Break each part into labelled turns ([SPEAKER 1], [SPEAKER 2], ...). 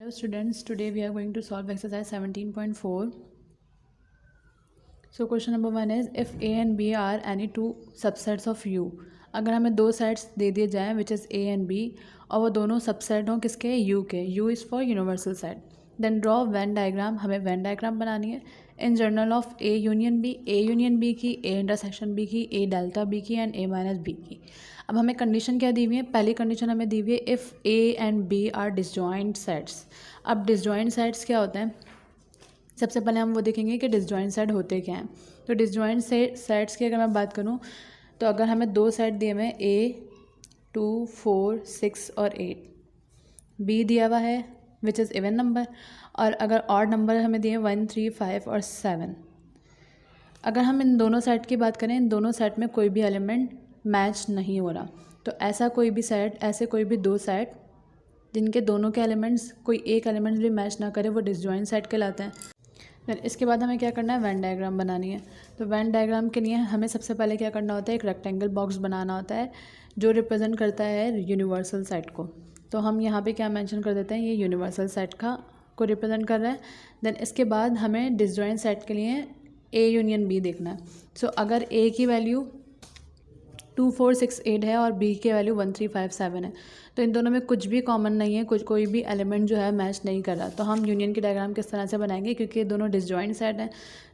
[SPEAKER 1] Hello students, today we are going to solve exercise 17.4. So question number 1 is if A and B are any two subsets of U. अगर हमें दो sets दे दिए जाएँ which is A and B और वो दोनों subset हों किसके U के, U is for universal set. Then draw Venn diagram, हमें वेन डायग्राम बनानी है in general of A union B की, A इंटरसेक्शन B की, A डेल्टा B की एंड A माइनस B की. अब हमें कंडीशन क्या दी हुई है, पहली कंडीशन हमें दी हुई है if A and B are disjoint sets. अब डिसजॉइंट सेट्स क्या होते हैं, सबसे पहले हम वो देखेंगे कि डिसजॉइंट सेट होते क्या हैं. तो डिसजॉइंट सेट्स की अगर मैं बात करूँ तो अगर हमें दो सेट दिए हुए हैं A 2 4 6 और 8, B दिया हुआ है विच इज़ इवन नंबर, और अगर ऑड नंबर हमें दिए 1 3 5 और 7. अगर हम इन दोनों सेट की बात करें, इन दोनों सेट में कोई भी एलिमेंट मैच नहीं हो रहा, तो ऐसा कोई भी सेट, ऐसे कोई भी दो सेट जिनके दोनों के एलिमेंट्स कोई एक एलिमेंट्स भी मैच ना करे वो डिसजॉइंट सेट कहलाते हैं. फिर इसके बाद हमें क्या करना है, वेन डायग्राम बनानी है. तो वेन डायग्राम के लिए हमें सबसे पहले क्या करना होता है, एक रेक्टेंगल बॉक्स बनाना होता है जो रिप्रेजेंट करता है यूनिवर्सल सेट को. तो हम यहाँ पे क्या मेंशन कर देते हैं, ये यूनिवर्सल सेट को रिप्रेजेंट कर रहा है. देन इसके बाद हमें डिसजॉइंट सेट के लिए A यूनियन B देखना है. सो अगर A की वैल्यू 2 4 6 8 है और B की वैल्यू 1 3 5 7 है, तो इन दोनों में कुछ भी कॉमन नहीं है, कोई भी एलिमेंट जो है मैच नहीं कर रहा. तो हम यूनियन की डायग्राम किस तरह से बनाएंगे, क्योंकि ये दोनों डिसजॉइंट सेट हैं,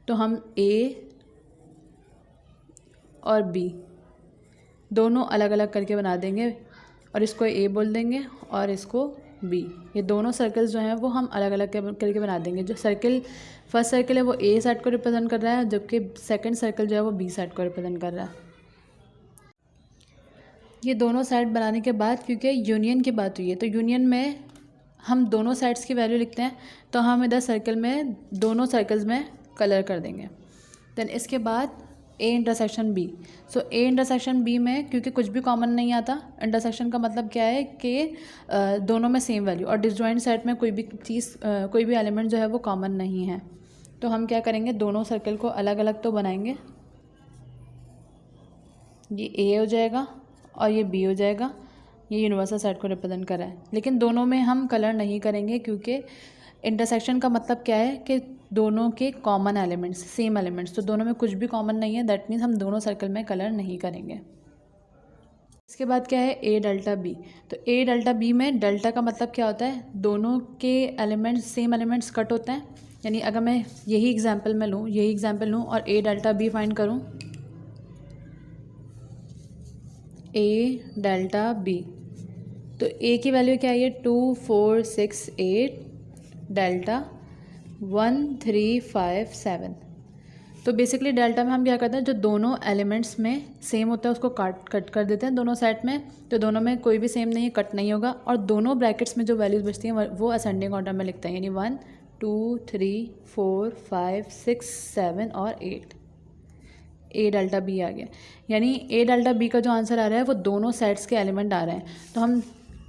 [SPEAKER 1] तो हम A और B दोनों अलग अलग करके बना देंगे और इसको A बोल देंगे और इसको B. ये दोनों सर्कल्स जो हैं वो हम अलग अलग करके बना देंगे. जो सर्कल फर्स्ट सर्कल है वो A सेट को रिप्रेजेंट कर रहा है, जबकि सेकंड सर्कल जो है वो B सेट को रिप्रेजेंट कर रहा है. ये दोनों सेट बनाने के बाद, क्योंकि यूनियन की बात हुई है, तो यूनियन में हम दोनों साइड्स की वैल्यू लिखते हैं, तो हम इधर सर्कल में दोनों सर्कल्स में कलर कर देंगे. देन इसके बाद A intersection B. So A intersection B में क्योंकि कुछ भी कॉमन नहीं आता, इंटरसेक्शन का मतलब क्या है कि दोनों में सेम वैल्यू, और डिसजॉइंट सेट में कोई भी चीज़ कोई भी एलिमेंट जो है वो कॉमन नहीं है. तो हम क्या करेंगे, दोनों सर्कल को अलग अलग तो बनाएंगे. ये A हो जाएगा और ये B हो जाएगा. ये यूनिवर्सल सेट को रिप्रेजेंट कर रहा है, लेकिन दोनों में हम कलर नहीं करेंगे, क्योंकि इंटरसेक्शन का मतलब क्या है कि दोनों के कॉमन एलिमेंट्स, सेम एलिमेंट्स, तो दोनों में कुछ भी कॉमन नहीं है. दैट मीन्स हम दोनों सर्कल में कलर नहीं करेंगे. इसके बाद क्या है, A डेल्टा B. तो A डेल्टा B में डेल्टा का मतलब क्या होता है, दोनों के एलिमेंट्स, सेम एलिमेंट्स कट होते हैं. यानी अगर मैं यही एग्जाम्पल लूँ और A डेल्टा B फाइंड करूँ, A डेल्टा B, तो A की वैल्यू क्या है, 2 4 6 8 डेल्टा 1 3 5 7. तो बेसिकली डेल्टा में हम क्या करते हैं, जो दोनों एलिमेंट्स में सेम होता है उसको कट कर देते हैं दोनों सेट में. तो दोनों में कोई भी सेम नहीं है, कट नहीं होगा, और दोनों ब्रैकेट्स में जो वैल्यूज़ बचती हैं वो असेंडिंग ऑर्डर में लिखते हैं, यानी 1 2 3 4 5 6 7 और 8. A डेल्टा B आ गया. यानी A डेल्टा B का जो आंसर आ रहा है वो दोनों सेट्स के एलिमेंट आ रहे हैं. तो हम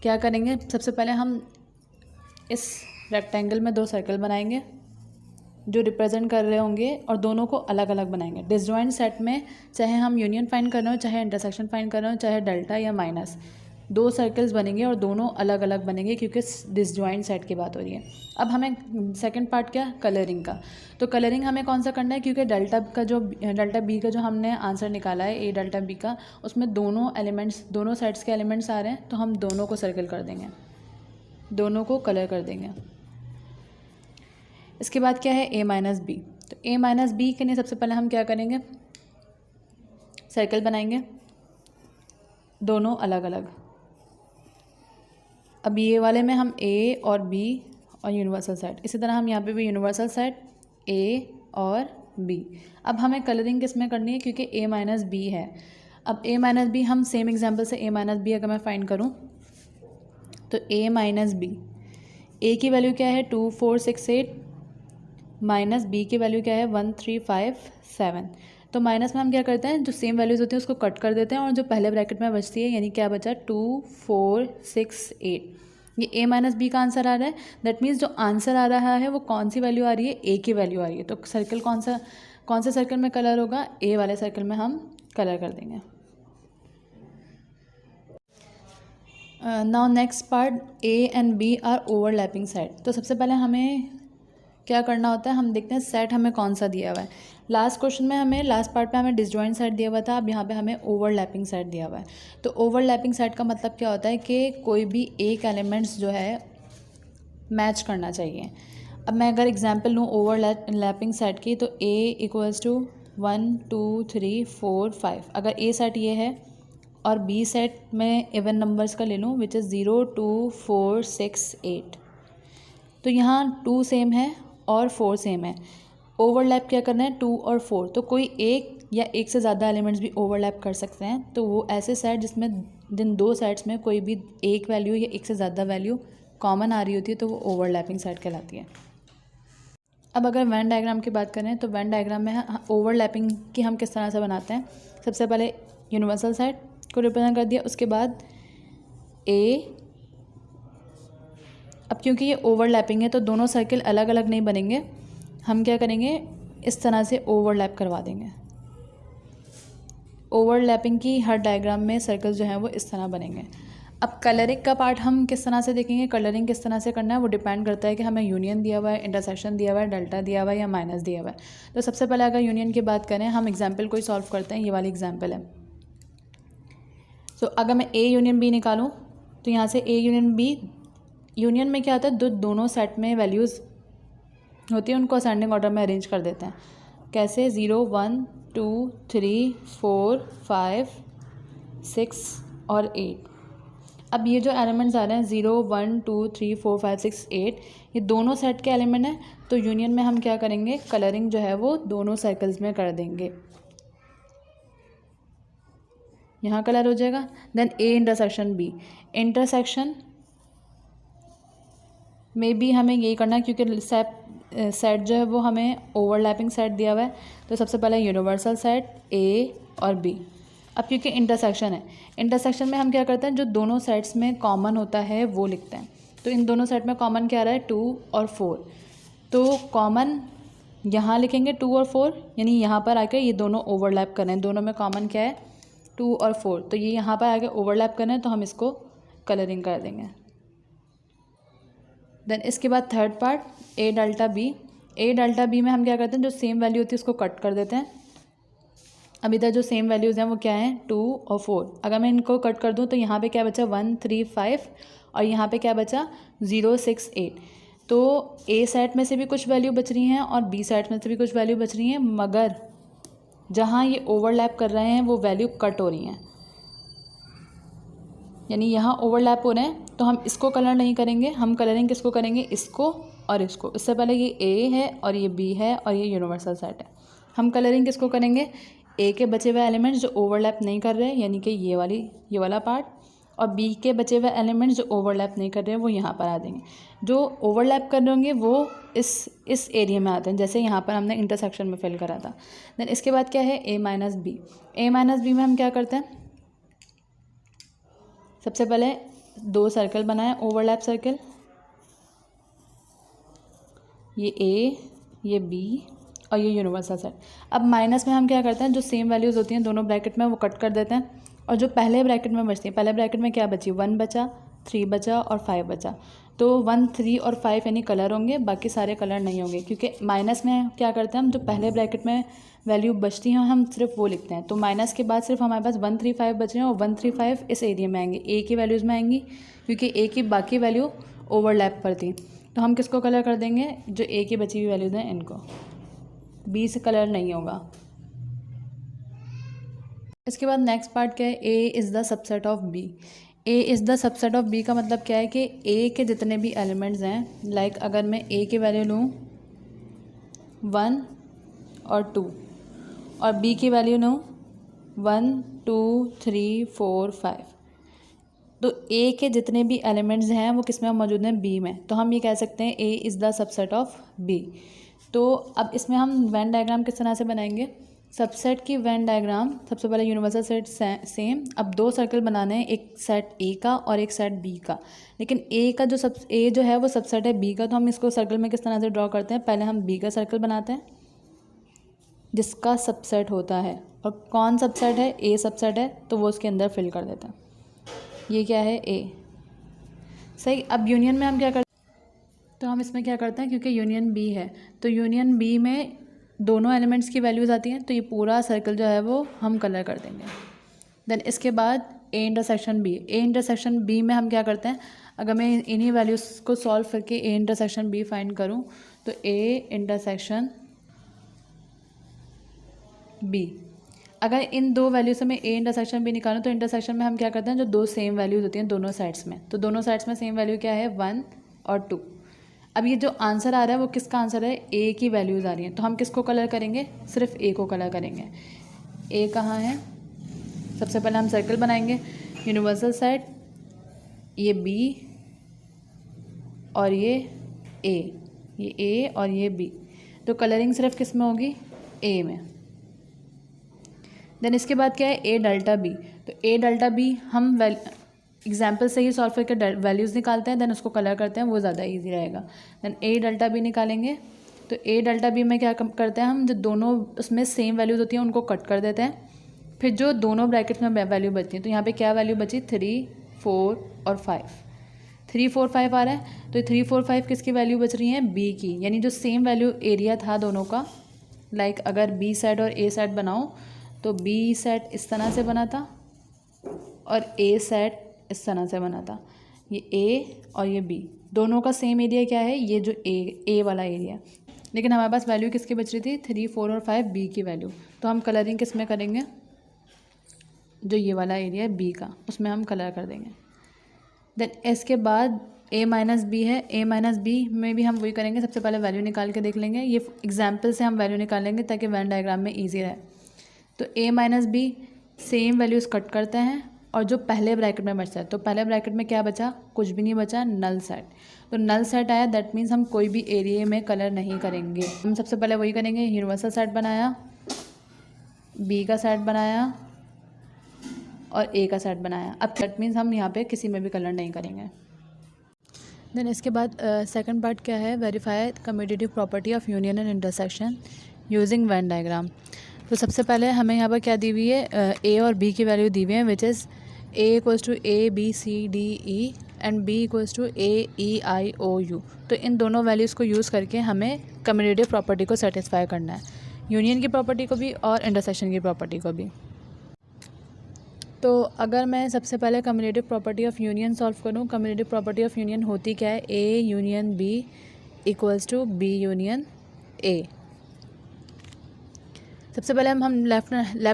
[SPEAKER 1] क्या करेंगे, सबसे पहले हम इस रेक्टेंगल में दो सर्कल बनाएंगे जो रिप्रेजेंट कर रहे होंगे और दोनों को अलग अलग बनाएंगे. डिसजॉइंट सेट में चाहे हम यूनियन फाइंड कर रहे हो, चाहे इंटरसेक्शन फाइंड कर रहे हो, चाहे डेल्टा या माइनस, दो सर्कल्स बनेंगे और दोनों अलग अलग बनेंगे, क्योंकि डिसजॉइंट सेट की बात हो रही है. अब हमें सेकंड पार्ट क्या, कलरिंग का. तो कलरिंग हमें कौन सा करना है, क्योंकि डेल्टा बी का जो हमने आंसर निकाला है A डेल्टा B का, उसमें दोनों एलिमेंट्स, दोनों सेट्स के एलिमेंट्स आ रहे हैं, तो हम दोनों को सर्कल कर देंगे, दोनों को कलर कर देंगे. इसके बाद क्या है, A माइनस B. तो A माइनस B के लिए सबसे पहले हम क्या करेंगे, सर्कल बनाएंगे दोनों अलग अलग. अब ये वाले में हम A और B और यूनिवर्सल सेट, इसी तरह हम यहाँ पे भी यूनिवर्सल सेट A और B. अब हमें कलरिंग किस में करनी है, क्योंकि A माइनस B है. अब A माइनस B, हम सेम एग्जांपल से A माइनस B अगर मैं फाइंड करूँ, तो A माइनस B, A की वैल्यू क्या है 2 4 6 8, माइनस B की वैल्यू क्या है 1 3 5 7. तो माइनस में हम क्या करते हैं, जो सेम वैल्यूज़ होती हैं उसको कट कर देते हैं, और जो पहले ब्रैकेट में बचती है, यानी क्या बचा 2 4 6 8, ये A माइनस B का आंसर आ रहा है. दैट मीन्स जो आंसर आ रहा है वो कौन सी वैल्यू आ रही है, A की वैल्यू आ रही है. तो सर्कल कौन से सर्कल में कलर होगा, A वाले सर्कल में हम कलर कर देंगे. Now next part, A and B are overlapping set. तो सबसे पहले हमें क्या करना होता है, हम देखते हैं सेट हमें कौन सा दिया हुआ है। लास्ट क्वेश्चन में हमें, लास्ट पार्ट पे हमें डिसजॉइंट सेट दिया हुआ था, अब यहाँ पे हमें ओवरलैपिंग सेट दिया हुआ है। तो ओवरलैपिंग सेट का मतलब क्या होता है कि कोई भी एक एलिमेंट्स जो है मैच करना चाहिए। अब मैं अगर एग्जांपल लूँ ओवरलैपिंग सेट की, तो ए इक्वल्स टू 1 2 3 4 5। अगर ए सेट ये है और बी सेट में इवन नंबर्स का ले लूँ विच इज़ 0 2 4 6 8, तो यहाँ 2 सेम है और 4 सेम है। ओवरलैप क्या करना है, 2 और 4। तो कोई एक या एक से ज़्यादा एलिमेंट्स भी ओवरलैप कर सकते हैं। तो वो ऐसे सेट जिसमें जिन दो सेट्स में कोई भी एक वैल्यू या एक से ज़्यादा वैल्यू कॉमन आ रही होती है, तो वो ओवरलैपिंग सेट कहलाती है। अब अगर वेन डायग्राम की बात करें, तो वेन डायग्राम में ओवरलैपिंग की हम किस तरह से बनाते हैं। सबसे पहले यूनिवर्सल सेट को रिप्रेजेंट कर दिया, उसके बाद ए। अब क्योंकि ये ओवरलैपिंग है तो दोनों सर्किल अलग अलग नहीं बनेंगे, हम क्या करेंगे, इस तरह से ओवरलैप करवा देंगे। ओवरलैपिंग की हर डायग्राम में सर्कल्स जो हैं वो इस तरह बनेंगे। अब कलरिंग का पार्ट हम किस तरह से देखेंगे, कलरिंग किस तरह से करना है वो डिपेंड करता है कि हमें यूनियन दिया हुआ है, इंटरसेक्शन दिया हुआ है, डेल्टा दिया हुआ है या माइनस दिया हुआ है। तो सबसे पहले अगर यूनियन की बात करें, हम एग्जाम्पल कोई सॉल्व करते हैं, ये वाली एग्जाम्पल है। सो अगर मैं ए यूनियन बी निकालूँ, तो यहाँ से ए यूनियन बी, यूनियन में क्या होता है, दोनों सेट में वैल्यूज़ होती है, उनको असेंडिंग ऑर्डर में अरेंज कर देते हैं। कैसे, 0 1 2 3 4 5 6 और 8। अब ये जो एलिमेंट्स आ रहे हैं 0 1 2 3 4 5 6 8, ये दोनों सेट के एलिमेंट हैं। तो यूनियन में हम क्या करेंगे, कलरिंग जो है वो दोनों सर्कल्स में कर देंगे। यहाँ कलर हो जाएगा। Then A intersection B, intersection में भी हमें यही करना है क्योंकि सेट जो है वो हमें ओवरलैपिंग सेट दिया हुआ है। तो सबसे पहले यूनिवर्सल सेट ए और बी। अब क्योंकि इंटरसेक्शन है, इंटरसेक्शन में हम क्या करते हैं, जो दोनों सेट्स में कॉमन होता है वो लिखते हैं। तो इन दोनों सेट में कॉमन क्या आ रहा है, 2 और 4। तो कॉमन यहाँ लिखेंगे 2 और 4, यानी यहाँ पर आकर ये दोनों ओवरलैप कर रहे हैं। दोनों में कॉमन क्या है, 2 और 4, तो ये यहाँ पर आके ओवरलैप कर रहे हैं, तो हम इसको कलरिंग कर देंगे। देन इसके बाद थर्ड पार्ट, ए डेल्टा बी। ए डेल्टा बी में हम क्या करते हैं, जो सेम वैल्यू होती है उसको कट कर देते हैं। अब इधर जो सेम वैल्यूज़ हैं वो क्या हैं, 2 और 4। अगर मैं इनको कट कर दूं तो यहाँ पे क्या बचा, 1 3 5, और यहाँ पे क्या बचा, 0 6 8। तो ए सेट में से भी कुछ वैल्यू बच रही हैं और बी सेट में से भी कुछ वैल्यू बच रही हैं, मगर जहाँ ये ओवरलैप कर रहे हैं वो वैल्यू कट हो रही हैं, यानी यहाँ ओवरलैप हो रहे हैं। तो हम इसको कलर नहीं करेंगे, हम कलरिंग किसको करेंगे, इसको और इसको। इससे पहले ये ए है और ये बी है और ये यूनिवर्सल सेट है। हम कलरिंग किसको करेंगे, ए के बचे हुए एलिमेंट्स जो ओवरलैप नहीं कर रहे हैं, यानी कि ये वाला पार्ट, और बी के बचे हुए एलिमेंट्स जो ओवरलैप नहीं कर रहे हैं वो यहाँ पर आ देंगे। जो ओवरलैप कर रहे होंगे वो इस एरिया में आते हैं, जैसे यहाँ पर हमने इंटरसेक्शन में फिल करा था। देन इसके बाद क्या है, ए माइनस बी। ए माइनस बी में हम क्या करते हैं, सबसे पहले 2 सर्कल बनाए, ओवरलैप सर्कल, ये ए, ये बी और ये यूनिवर्सल सेट। अब माइनस में हम क्या करते हैं, जो सेम वैल्यूज़ होती हैं दोनों ब्रैकेट में वो कट कर देते हैं, और जो पहले ब्रैकेट में बचती है, पहले ब्रैकेट में क्या बची, 1 बचा, 3 बचा और 5 बचा। तो 1 3 और 5 यानी कलर होंगे, बाकी सारे कलर नहीं होंगे, क्योंकि माइनस में क्या करते हैं हम, जो पहले ब्रैकेट में वैल्यू बचती हैं हम सिर्फ वो लिखते हैं। तो माइनस के बाद सिर्फ हमारे पास 1 3 5 बच रहे हैं, और 1 3 5 इस एरिया में आएंगे, ए की वैल्यूज़ में आएंगी, क्योंकि ए की बाकी वैल्यू ओवरलैप पर थी। तो हम किसको कलर कर देंगे, जो ए की बची हुई वैल्यूज़ हैं इनको। बी से कलर नहीं होगा। इसके बाद नेक्स्ट पार्ट क्या है, A is the subset of B. A is the subset of B का मतलब क्या है कि ए के जितने भी एलिमेंट्स हैं, लाइक अगर मैं ए की वैल्यू लूँ 1 और 2 और बी की वैल्यू लूँ 1 2 3 4 5, तो ए के जितने भी एलिमेंट्स हैं वो किस में मौजूद हैं, बी में। तो हम ये कह सकते हैं A is the subset of B. तो अब इसमें हम वेन डायग्राम किस तरह से बनाएंगे, सबसेट की वेन डायग्राम, सबसे पहले यूनिवर्सल सेट सेम। अब 2 सर्कल बनाने हैं, एक सेट ए का और एक सेट बी का। लेकिन ए जो है वो सबसेट है बी का, तो हम इसको सर्कल में किस तरह से ड्रॉ करते हैं, पहले हम बी का सर्कल बनाते हैं जिसका सबसेट होता है, और कौन सबसेट है, ए सबसेट है, तो वो उसके अंदर फिल कर देते हैं। ये क्या है, ए। सही। अब यूनियन में हम क्या करते हैं, तो हम इसमें क्या करते हैं, क्योंकि यूनियन बी है तो यूनियन बी में दोनों एलिमेंट्स की वैल्यूज़ आती हैं, तो ये पूरा सर्कल जो है वो हम कलर कर देंगे। देन इसके बाद A intersection B. A intersection B में हम क्या करते हैं, अगर मैं इन्हीं वैल्यूज़ को सॉल्व करके ए इंटरसेक्शन बी फाइंड करूं, तो ए इंटरसेक्शन बी, अगर इन दो वैल्यू से मैं ए इंटरसेक्शन बी निकालूं, तो इंटरसेक्शन में हम क्या करते हैं, जो दो सेम वैल्यूज़ होती हैं दोनों साइड्स में, तो दोनों साइड्स में सेम वैल्यू क्या है, 1 और 2। अब ये जो आंसर आ रहा है वो किसका आंसर है, ए की वैल्यूज़ आ रही हैं, तो हम किसको कलर करेंगे, सिर्फ ए को कलर करेंगे। ए कहाँ है, सबसे पहले हम सर्कल बनाएंगे, यूनिवर्सल साइड, ये बी और ये ए और ये बी, तो कलरिंग सिर्फ किस में होगी, ए में। देन इसके बाद क्या है, ए डेल्टा बी, तो ए डेल्टा बी हम एग्जाम्पल से ही सॉल्व करके वैल्यूज़ निकालते हैं, देन उसको कलर करते हैं, वो ज़्यादा इजी रहेगा। देन ए डेल्टा बी निकालेंगे, तो ए डेल्टा बी में क्या करते हैं हम, जो दोनों उसमें सेम वैल्यूज़ होती हैं उनको कट कर देते हैं, फिर जो दोनों ब्रैकेट्स में वैल्यू बचती है, तो यहाँ पे क्या वैल्यू बची, 3, 4 और 5, 3, 4, 5 आ रहा है, तो 3, 4, 5 किसकी वैल्यू बच रही है, बी की, यानी जो सेम वैल्यू एरिया था दोनों का, लाइक अगर बी साइड और ए साइड बनाओ, तो बी सेट इस तरह से बना था और ए सेट इस तरह से बना था, ये ए और ये बी दोनों का सेम एरिया क्या है, ये जो ए वाला एरिया, लेकिन हमारे पास वैल्यू किसकी बच रही थी, 3, 4 और 5 बी की वैल्यू, तो हम कलरिंग किस में करेंगे, जो ये वाला एरिया है बी का, उसमें हम कलर कर देंगे। देन इसके बाद ए माइनस बी है, ए माइनस बी में भी हम वही करेंगे, सबसे पहले वैल्यू निकाल के देख लेंगे, ये एग्जाम्पल से हम वैल्यू निकालेंगे ताकि वेन डायग्राम में ईजी रहे। तो A minus B same values cut करते हैं, और जो पहले ब्रैकेट में बचता है, तो पहले ब्रैकेट में क्या बचा, कुछ भी नहीं बचा, नल सेट, तो नल सेट आया, दैट मीन्स हम कोई भी एरिया में कलर नहीं करेंगे। हम सबसे पहले वही करेंगे, यूनिवर्सल सेट बनाया, बी का सेट बनाया और ए का सेट बनाया, अब दैट मीन्स हम यहाँ पे किसी में भी कलर नहीं करेंगे। देन इसके बाद सेकंड पार्ट क्या है, verify commutative property of union and intersection using Venn diagram. तो सबसे पहले हमें यहाँ पर क्या दी हुई है, ए और बी की वैल्यू दी हुई है, which is A equals to A B C D E and B equals to A E I O U. तो इन दोनों वैल्यूज़ को यूज़ करके हमें कम्यूटेटिव प्रॉपर्टी को सेटिस्फाई करना है, यूनियन की प्रॉपर्टी को भी और इंटरसेक्शन की प्रॉपर्टी को भी। तो अगर मैं सबसे पहले commutative property of union solve करूँ, कम्यूटेटिव प्रॉपर्टी ऑफ यूनियन होती क्या है, A union B equals to B union A. सबसे पहले हम लेफ्ट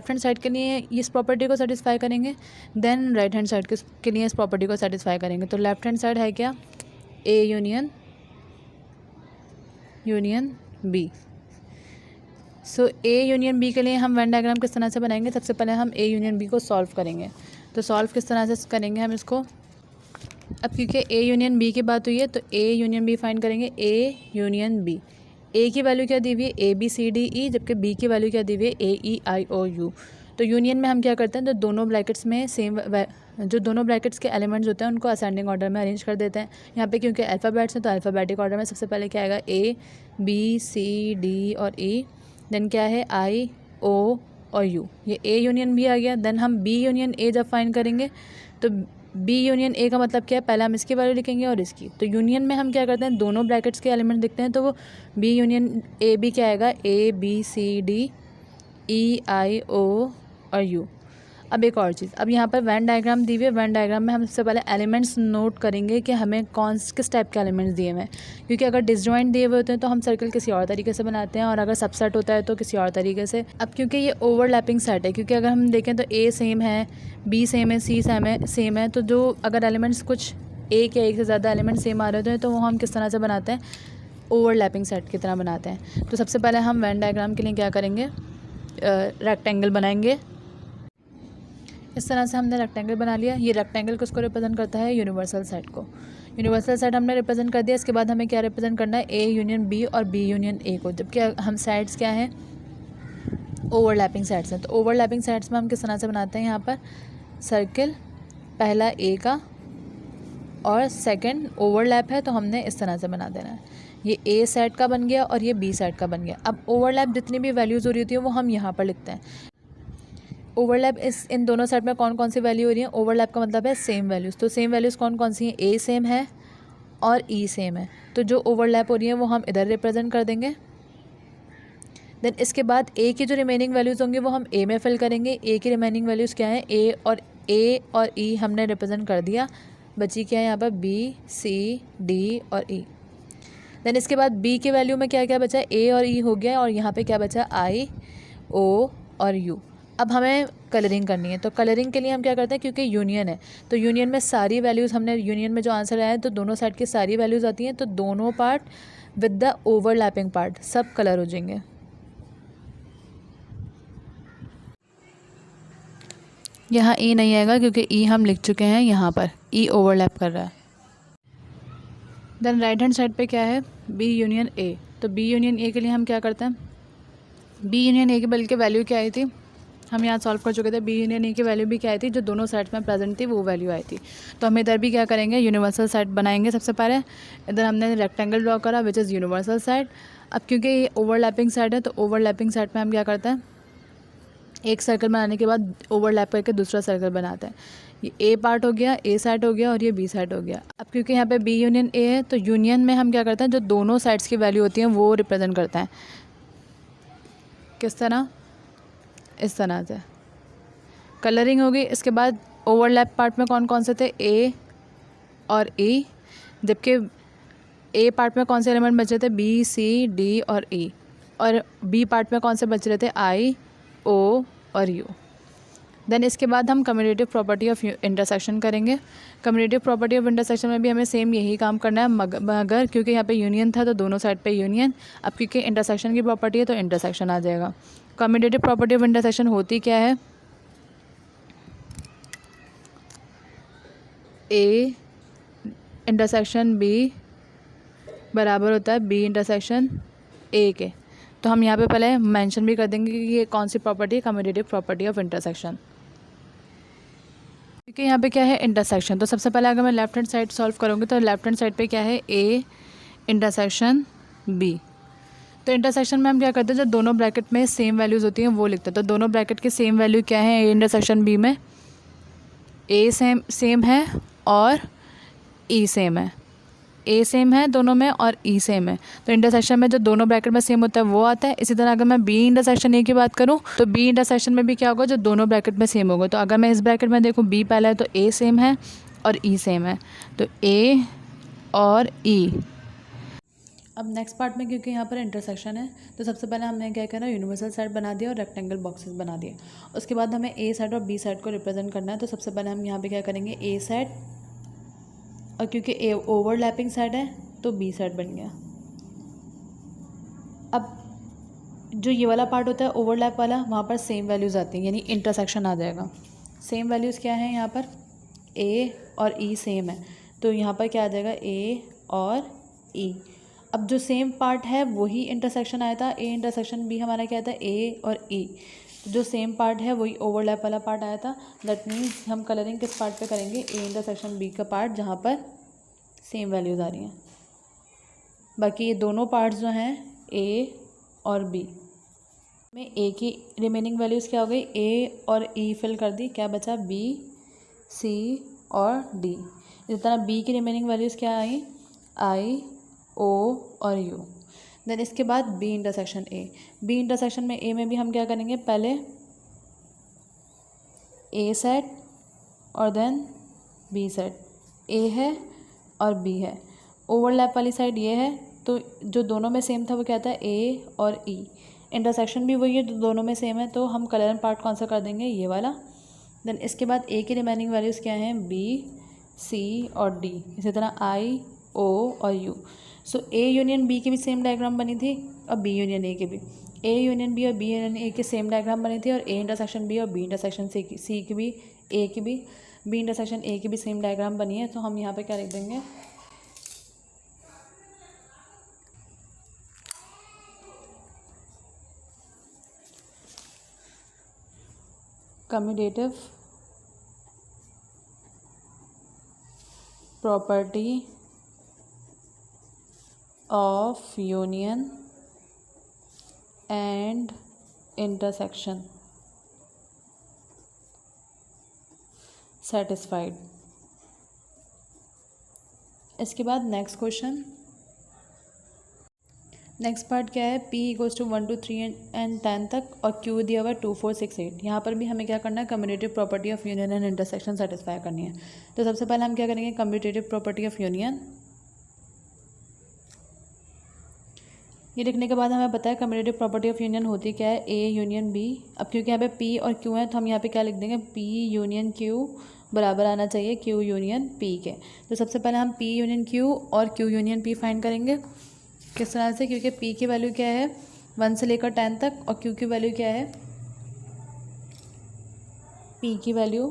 [SPEAKER 1] हैंड साइड के लिए इस प्रॉपर्टी को सेटिस्फाई करेंगे, देन राइट हैंड साइड के लिए इस प्रॉपर्टी को सेटिस्फाई करेंगे। तो लेफ्ट हैंड साइड है क्या, A union B. So A union B के लिए हम वेन डायग्राम किस तरह से बनाएंगे, सबसे पहले हम ए यूनियन बी को सॉल्व करेंगे। तो सॉल्व किस तरह से करेंगे हम इसको, अब क्योंकि ए यूनियन बी की बात हुई है, तो ए यूनियन बी फाइंड करेंगे, ए यूनियन बी। ए की वैल्यू क्या दी हुई है, ए बी सी डी ई, जबकि बी की वैल्यू क्या दी हुई है, ए ई आई ओ यू। तो यूनियन में हम क्या करते हैं, तो दोनों ब्रैकेट्स में सेम, जो दोनों ब्रैकेट्स के एलिमेंट्स होते हैं उनको असेंडिंग ऑर्डर में अरेंज कर देते हैं। यहाँ पे क्योंकि अल्फ़ाबेट्स हैं तो अल्फ़ाबेटिक ऑर्डर में सबसे पहले क्या आएगा, ए बी सी डी और ई, देन क्या है आई ओ और यू, ये ए यूनियन बी आ गया। देन हम बी यूनियन ए जब फाइंड करेंगे, तो बी यूनियन ए का मतलब क्या है, पहले हम इसकी वैल्यू लिखेंगे और इसकी। तो यूनियन में हम क्या करते हैं, दोनों ब्रैकेट्स के एलिमेंट दिखते हैं, तो वो बी यूनियन ए बी क्या आएगा, ए B C D E I O और यू। अब एक और चीज़, अब यहाँ पर वेन डायग्राम दी हुई है, वेन डायग्राम में हम सबसे पहले एलिमेंट्स नोट करेंगे कि हमें किस टाइप के एलिमेंट्स दिए हुए हैं, क्योंकि अगर डिसजॉइंट दिए हुए होते हैं तो हम सर्कल किसी और तरीके से बनाते हैं, और अगर सबसेट होता है तो किसी और तरीके से। अब क्योंकि ये ओवरलैपिंग सेट है, क्योंकि अगर हम देखें तो ए सेम है, बी सेम है, सी सेम है, तो जो अगर एलिमेंट्स कुछ एक या एक से ज़्यादा एलिमेंट सेम आ रहे होते हैं तो वो हम किस तरह से बनाते हैं, ओवरलैपिंग सेट की तरह बनाते हैं। तो सबसे पहले हम वेन डायग्राम के लिए क्या करेंगे, रेक्टेंगल बनाएंगे। इस तरह से हमने रेक्टेंगल बना लिया। ये रेक्टेंगल किसको रिप्रेजेंट करता है, यूनिवर्सल सेट को। यूनिवर्सल सेट हमने रिप्रेजेंट कर दिया। इसके बाद हमें क्या रिप्रेजेंट करना है, ए यूनियन बी और बी यूनियन ए को, जबकि हम साइड्स क्या हैं, ओवरलैपिंग साइड्स हैं। तो ओवरलैपिंग साइड्स में हम किस तरह से बनाते हैं, यहाँ पर सर्किल पहला ए का और सेकंड ओवरलैप है तो हमने इस तरह से बना देना है। ये ए सेट का बन गया और ये बी सेट का बन गया। अब ओवरलैप जितनी भी वैल्यूज़ हो रही होती है वो हम यहाँ पर लिखते हैं। ओवरलैप इस इन दोनों सेट में कौन कौन सी वैल्यू हो रही है? ओवरलैप का मतलब है सेम वैल्यूज़। तो सेम वैल्यूज़ कौन कौन सी हैं? ए सेम है और ई सेम है। तो जो ओवरलैप हो रही है वो हम इधर रिप्रेजेंट कर देंगे। देन इसके बाद ए की जो रिमेनिंग वैल्यूज़ होंगी वो हम ए में फिल करेंगे। ए की रिमेनिंग वैल्यूज़ क्या है? ए और ई हमने रिप्रेजेंट कर दिया। बची क्या है यहाँ पर? बी, सी, डी और ई। देन इसके बाद बी के वैल्यू में क्या क्या बचा? ए और ई हो गया, और यहाँ पे क्या बचा? आई, ओ और यू। अब हमें कलरिंग करनी है, तो कलरिंग के लिए हम क्या करते हैं, क्योंकि यूनियन है तो यूनियन में सारी वैल्यूज़ हमने यूनियन में जो आंसर आया है तो दोनों साइड की सारी वैल्यूज़ आती हैं, तो दोनों part with the overlapping part सब कलर हो जाएंगे। यहाँ ई नहीं आएगा क्योंकि ई हम लिख चुके हैं, यहाँ पर ई ओवरलैप कर रहा है। देन राइट हैंड साइड पे क्या है? B union A. तो बी यूनियन ए के लिए हम क्या करते हैं? बी यूनियन ए की बल्कि वैल्यू क्या आई थी? हम यहाँ सॉल्व कर चुके थे। बी यूनियन ए की वैल्यू भी क्या आई थी? जो दोनों साइड्स में प्रेजेंट थी वो वैल्यू आई थी। तो हम इधर भी क्या करेंगे? यूनिवर्सल साइड बनाएंगे। सबसे पहले इधर हमने रेक्टेंगल ड्रॉ करा विच इज़ यूनिवर्सल साइड। अब क्योंकि ये ओवरलैपिंग साइड है तो ओवरलैपिंग साइड में हम क्या करते हैं? एक सर्कल बनाने के बाद ओवरलैप करके दूसरा सर्कल बनाते हैं। ये ए पार्ट हो गया, ए साइड हो गया, और ये बी साइड हो गया। अब क्योंकि यहाँ पे बी यूनियन ए है तो यूनियन में हम क्या करते हैं? जो दोनों साइड्स की वैल्यू होती हैं वो रिप्रेजेंट करते हैं। किस तरह? इस तरह से कलरिंग होगी। इसके बाद ओवरलैप पार्ट में कौन कौन से थे? ए और ई, जबकि ए पार्ट में कौन से एलिमेंट बच रहे थे? बी, सी, डी और ई। और बी पार्ट में कौन से बच रहे थे? आई, ओ और यू। देन इसके बाद हम कम्यूटेटिव प्रॉपर्टी ऑफ इंटरसेक्शन करेंगे। कम्यूटेटिव प्रॉपर्टी ऑफ इंटरसेक्शन में भी हमें सेम यही काम करना है, मगर क्योंकि यहाँ पे यूनियन था तो दोनों साइड पे यूनियन। अब क्योंकि इंटरसेक्शन की प्रॉपर्टी है तो इंटरसेक्शन आ जाएगा। कम्यूटेटिव प्रॉपर्टी ऑफ इंटरसेक्शन होती क्या है? ए इंटरसेक्शन बी बराबर होता है बी इंटरसेक्शन ए के। तो हम यहाँ पे पहले मेंशन भी कर देंगे कि ये कौन सी प्रॉपर्टी है? Commutative property of intersection. क्योंकि यहाँ पे क्या है? इंटरसेक्शन। तो सबसे पहले अगर मैं लेफ्ट हैंड साइड सॉल्व करूँगी तो लेफ्ट हैंड साइड पे क्या है? A intersection B. तो इंटरसेक्शन में हम क्या करते हैं? जो दोनों ब्रैकेट में सेम वैल्यूज़ होती हैं वो लिखते हैं। तो दोनों ब्रैकेट की सेम वैल्यू क्या है? ए इंटरसेक्शन बी में ए सेम है और ई सेम है। ए सेम है दोनों में और ई सेम है, तो इंटरसेक्शन में जो दोनों ब्रैकेट में सेम होता है वो आता है। इसी तरह अगर मैं बी इंटरसेक्शन ए की बात करूँ तो बी इंटरसेक्शन में भी क्या होगा? जो दोनों ब्रैकेट में सेम होगा। तो अगर मैं इस ब्रैकेट में देखूँ बी पहला है तो ए सेम है और ई सेम है, तो ए और ई। अब नेक्स्ट पार्ट में क्योंकि यहाँ पर इंटरसेक्शन है तो सबसे पहले हमने क्या करा? यूनिवर्सल साइड बना दिया और रेक्टेंगल बॉक्सेस बना दिए। उसके बाद हमें ए साइड और बी साइड को रिप्रेजेंट करना है। तो सबसे पहले हम यहाँ पे क्या करेंगे? ए साइड, और क्योंकि ए ओवरलैपिंग साइड है तो बी साइड बन गया। अब जो ये वाला पार्ट होता है ओवरलैप वाला, वहाँ पर सेम वैल्यूज़ आती हैं, यानी इंटरसेक्शन आ जाएगा। सेम वैल्यूज़ क्या है यहाँ पर? ए और ई सेम है, तो यहाँ पर क्या आ जाएगा? ए और ई। अब जो सेम पार्ट है वही इंटरसेक्शन आया था। ए इंटरसेक्शन बी हमारा क्या था? ए और ई। जो सेम पार्ट है वही ओवरलैप वाला पार्ट आया था। दैट मीन्स हम कलरिंग किस पार्ट पे करेंगे? ए इंटरसेक्शन बी का पार्ट, जहाँ पर सेम वैल्यूज़ आ रही हैं। बाकी ये दोनों पार्ट्स जो हैं ए और बी में, ए की रिमेनिंग वैल्यूज़ क्या हो गई? ए और ई फिल कर दी, क्या बचा? बी, सी और डी। इस तरह बी की रिमेनिंग वैल्यूज़ क्या आई? आई, ओ और यू। देन इसके बाद B intersection A. B intersection में ए में भी हम क्या करेंगे? पहले ए सेट और देन बी सेट। ए है और बी है, ओवरलैप वाली साइड ये है, तो जो दोनों में सेम था वो क्या था? ए और ई। इंटरसेक्शन भी वही है, जो दोनों में सेम है, तो हम कलर पार्ट कौन सा कर देंगे? ये वाला। देन इसके बाद ए की रिमेनिंग वैल्यूज़ क्या हैं? बी, सी और डी। इसी तरह आई, ओ और U. So A union B की भी सेम डायग्राम बनी थी और बी यूनियन ए की भी। ए यूनियन बी और बी यूनियन ए की सेम डायग्राम बनी थी, और ए इंटरसेक्शन बी और बी इंटरसेक्शन सी की भी, ए की भी, बी इंटरसेक्शन ए की भी सेम डायग्राम बनी है। तो हम यहाँ पे क्या लिख देंगे? Commutative property of union and intersection. Satisfied. इसके बाद नेक्स्ट क्वेश्चन, नेक्स्ट पार्ट क्या है, P equals to 1 to 3 and 10 तक और Q दिया हुआ 2 4 6 8। यहाँ पर भी हमें क्या करना है, commutative property of union and intersection satisfy करनी है। तो सबसे पहले हम क्या करेंगे, कम्यूटेटिव प्रॉपर्टी ऑफ यूनियन। ये लिखने के बाद हमें पता है कम्यूटेटिव प्रॉपर्टी ऑफ यूनियन होती क्या है, A यूनियन B। अब क्योंकि यहाँ पे P और Q है तो हम यहाँ पे क्या लिख देंगे, P यूनियन Q बराबर आना चाहिए Q यूनियन P के। तो सबसे पहले हम P यूनियन Q और Q यूनियन P फाइंड करेंगे। किस तरह से, क्योंकि P की वैल्यू क्या है 1 से लेकर 10 तक और Q की वैल्यू क्या है, P की वैल्यू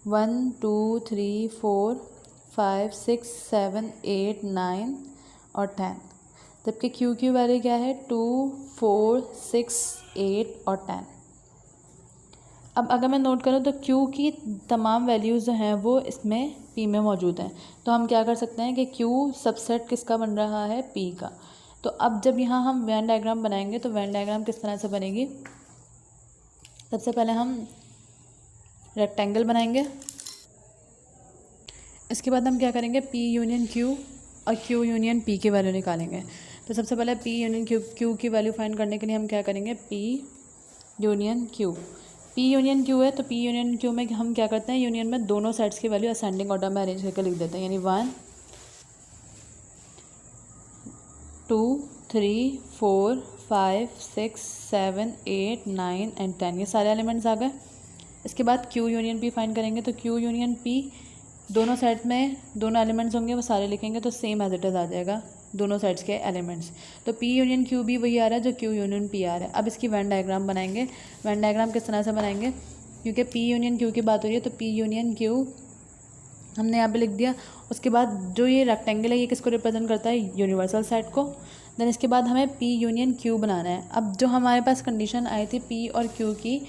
[SPEAKER 1] 1 2 3 4 5 6 7 8 9 और 10, जबकि Q की वैल्यू क्या है 2 4 6 8 और 10। अब अगर मैं नोट करूँ तो Q की तमाम वैल्यूज़ जो हैं वो इसमें P में मौजूद हैं। तो हम क्या कर सकते हैं कि Q सबसेट किसका बन रहा है, P का। तो अब जब यहाँ हम वेन डायग्राम बनाएंगे तो वेन डायग्राम किस तरह से बनेगी, सबसे पहले हम रेक्टेंगल बनाएंगे। इसके बाद हम क्या करेंगे, P यूनियन Q और Q यूनियन P की वैल्यू निकालेंगे। तो सबसे पहले P यूनियन Q की वैल्यू फाइंड करने के लिए हम क्या करेंगे, P union Q। P union Q है तो P यूनियन Q में हम क्या करते हैं, यूनियन में दोनों साइड्स की वैल्यू असेंडिंग ऑर्डर में अरेंज करके लिख देते हैं, यानी 1 2 3 4 5 6 7 8 9 एंड 10, ये सारे एलिमेंट्स आ गए। इसके बाद Q यूनियन P फाइंड करेंगे तो Q यूनियन P दोनों साइड्स में दोनों एलिमेंट्स होंगे वो सारे लिखेंगे तो सेम एज इट इज़ आ जाएगा दोनों साइड्स के एलिमेंट्स। तो P यूनियन Q भी वही आ रहा है जो Q यूनियन P आ रहा है। अब इसकी वेन डायग्राम बनाएंगे। वेन डायग्राम किस तरह से बनाएंगे, क्योंकि P यूनियन Q की बात हो रही है तो P यूनियन Q हमने यहाँ पे लिख दिया। उसके बाद जो ये रेक्टेंगल है ये किसको रिप्रेजेंट करता है, यूनिवर्सल सेट को। देन इसके बाद हमें P यूनियन Q बनाना है। अब जो हमारे पास कंडीशन आई थी P और Q की,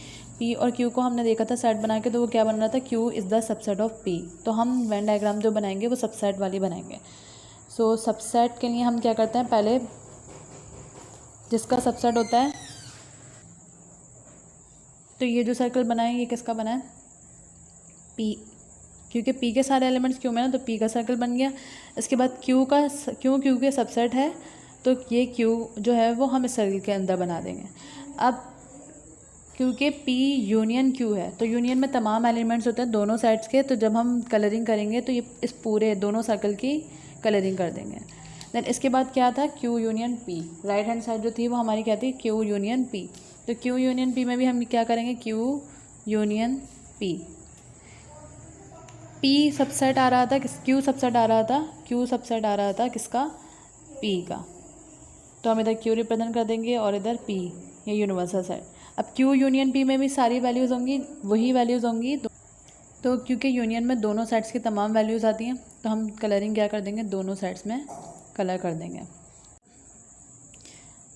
[SPEAKER 1] P और Q को हमने देखा था सेट बना के, तो वो क्या बन रहा था, Q is the subset of P। तो हम वेन डायग्राम जो बनाएंगे वो सबसेट वाली बनाएंगे। सो सबसेट के लिए हम क्या करते हैं, पहले जिसका सबसेट होता है, तो ये जो सर्कल बना है ये किसका बना है, P, क्योंकि P के सारे एलिमेंट्स Q में ना, तो P का सर्कल बन गया। इसके बाद Q के सबसेट है तो ये Q जो है वो हम इस सर्कल के अंदर बना देंगे। अब क्योंकि P यूनियन Q है तो यूनियन में तमाम एलिमेंट्स होते हैं दोनों साइड्स के, तो जब हम कलरिंग करेंगे तो ये इस पूरे दोनों सर्कल की कलरिंग कर देंगे। देन इसके बाद क्या था, Q union P, right hand side जो थी वो हमारी क्या थी, Q यूनियन P। तो Q यूनियन P में भी हम क्या करेंगे, Q union P। P subset आ रहा था Q सबसेट आ रहा था, Q सबसेट आ रहा था किसका, P का। तो हम इधर Q रिप्रेजेंट कर देंगे और इधर P, ये यूनिवर्सल सेट। अब Q यूनियन P में भी सारी वैल्यूज़ होंगी, वही वैल्यूज़ होंगी। तो क्योंकि यूनियन में दोनों साइड्स की तमाम वैल्यूज़ आती हैं तो हम कलरिंग क्या कर देंगे, दोनों साइड्स में कलर कर देंगे।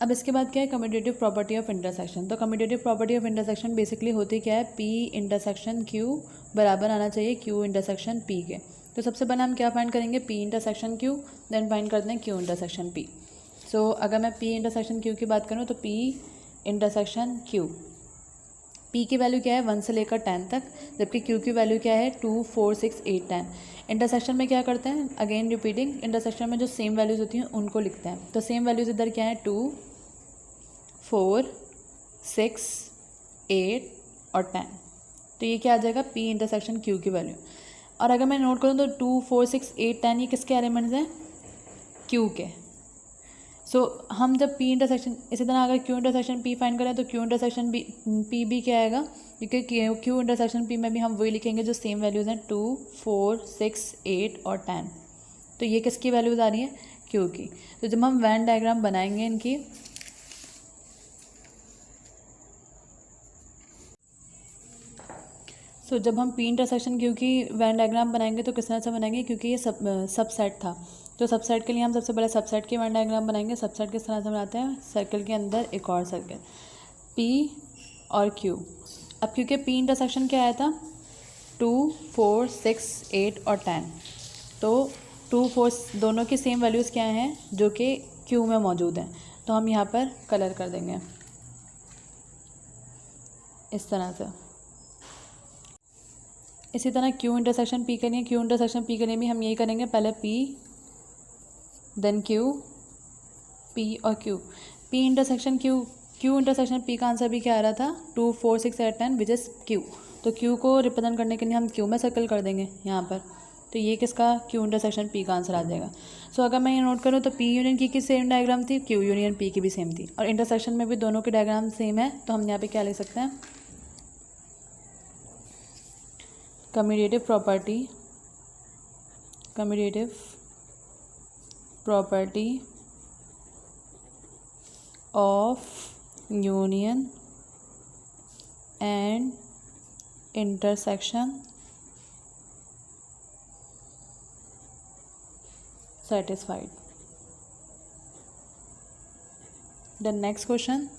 [SPEAKER 1] अब इसके बाद क्या है, कम्यूटेटिव प्रॉपर्टी ऑफ इंटरसेक्शन। तो commutative property of intersection basically होती क्या है, P इंटरसेक्शन Q बराबर आना चाहिए Q इंटरसेक्शन P के। तो सबसे पहले हम क्या फाइंड करेंगे, P intersection Q, then find करते हैं Q इंटरसेक्शन P। सो अगर मैं P इंटरसेक्शन Q की बात करूँ तो P इंटरसेक्शन Q, P की वैल्यू क्या है 1 से लेकर 10 तक, जबकि Q की वैल्यू क्या है 2 4 6 8 10। इंटरसेक्शन में क्या करते हैं, अगेन रिपीटिंग, इंटरसेक्शन में जो सेम वैल्यूज़ होती हैं उनको लिखते हैं। तो सेम वैल्यूज़ इधर क्या है, 2 4 6 8 और 10। तो ये क्या आ जाएगा, P इंटरसेक्शन Q की वैल्यू। और अगर मैं नोट करूँ तो 2 4 6 8 10 ये किसके एलिमेंट्स हैं, Q के। सो हम जब P इंटरसेक्शन, इसी तरह अगर Q इंटरसेक्शन P फाइंड करें तो Q इंटरसेक्शन P भी क्या आएगा, क्योंकि Q इंटरसेक्शन P में भी हम वही लिखेंगे जो सेम वैल्यूज़ हैं 2 4 6 8 और 10। तो ये किसकी वैल्यूज़ आ रही है, Q की। तो जब हम वेन डायग्राम बनाएंगे इनकी, सो जब हम P इंटरसेक्शन Q की वेन डायग्राम बनाएंगे तो किस तरह से बनाएंगे, क्योंकि ये सबसेट था तो सबसेट के लिए हम सबसे पहले सबसेट की वेन डायग्राम बनाएंगे। सबसेट किस तरह से बनाते हैं, सर्कल के अंदर एक और सर्कल P और Q। अब क्योंकि P इंटरसेक्शन क्या आया था 2 4 6 8 और 10, तो 2 4 दोनों की सेम वैल्यूज़ क्या हैं जो कि Q में मौजूद हैं। तो हम यहाँ पर कलर कर देंगे इस तरह से। इसी तरह क्यू इंटरसेक्शन पी के लिए, क्यू इंटरसेक्शन पी के लिए भी हम यही करेंगे, पहले पी देन क्यू, पी और Q. P intersection Q intersection P का आंसर भी क्या आ रहा था, 2 4 6 8 10 विच इज़ क्यू। तो क्यू को रिप्रेजेंट करने के लिए हम क्यू में सर्कल कर देंगे यहाँ पर। तो ये किसका, क्यू इंटरसेक्शन पी का आंसर आ जाएगा। सो अगर मैं ये नोट करूँ तो पी यूनियन की सेम डायग्राम थी, क्यू यूनियन पी की भी सेम थी, और इंटरसेक्शन में भी दोनों की डायग्राम सेम है। तो हम यहाँ पे क्या लिख सकते हैं, commutative property of union and intersection satisfied. The next question,